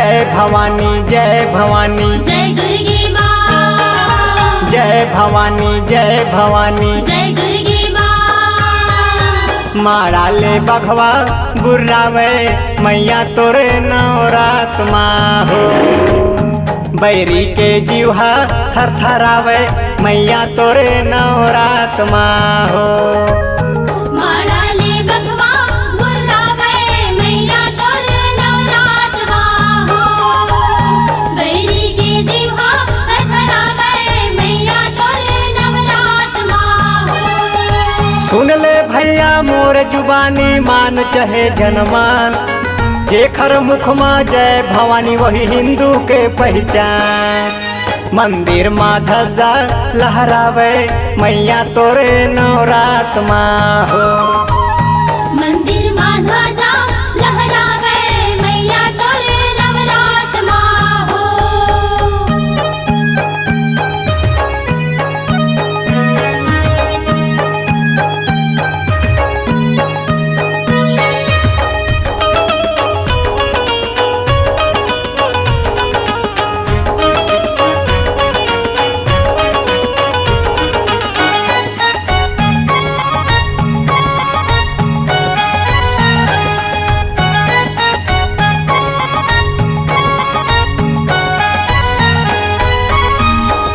जय भवानी जय भवानी जय दुर्गे माँ, जय भवानी जय भवानी जय दुर्गे माँ। मारा ले बघवा गुर्रावे मैया तोरे नवरात माँ हो। बैरी के जीवा थरथरावे मैया तोरे नवरात माँ हो। मारा ले बघवा गुर्रावे मैया तोरे नवरात माँ हो। बैरी के जीवा थरथरावे मैया तोरे नवरात माँ हो। सुन ले भैया मोर जुबानी मान चाहे जनमान, जेखर मुख माँ जय भवानी वही हिंदू के पहचान। मंदिर माँ ध्वजा लहरावे मैया तोरे नवरात माँ हो। मंदिर माँ ध्वजा लहरावे मैया तोरे नवरात माँ हो।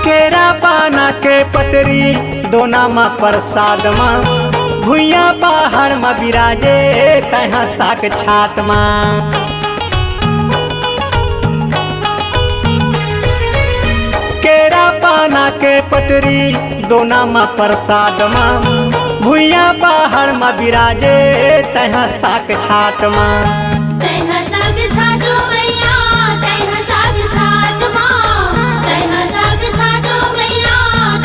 केरा पाना के पतरी दोना माँ प्रसाद माँ, भुइया पहाड़ माँ बिराजे तहाँ साक छात माँ। केरा पाना के पतरी दोना माँ प्रसाद माँ, भुइया पहाड़ माँ बिराजे तहाँ साक छात माँ। तैहा साग छातो मैया, तैहा साग छात माँ, तैहा साग छातो मैया,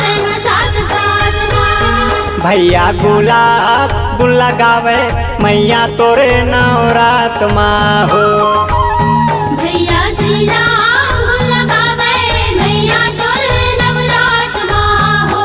तैहा साग छात माँ। भैया गुलाब गुल लगावे मैया तोरे नवरात माँ हो। भैया श्री राम गुल लगावे मैया तोरे नवरात माँ हो।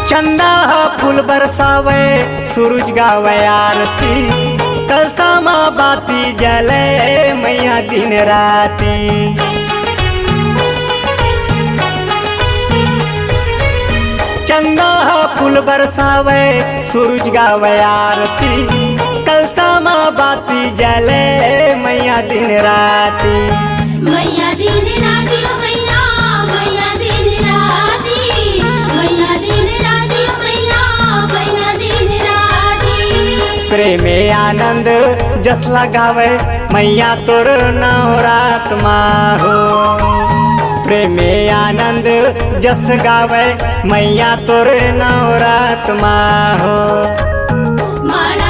चंदा फूल बरसावे सूरज गावे आरती, कलसा माँ बाती जले मैया दिन राती। चंदा फूल बरसावे सूरज गावे आरती, कलसा माँ बाती जले मैया दिन राती। मैया दिन राती ओ मैया, मैया दिन राती, मैया दिन राती ओ मैया, मैया दिन राती। प्रेमे आनंद जस लगावे मैया तोर नवरात माँ हो। प्रेमे आनंद जस गावे मैया तोर नवरात माँ हो। मारा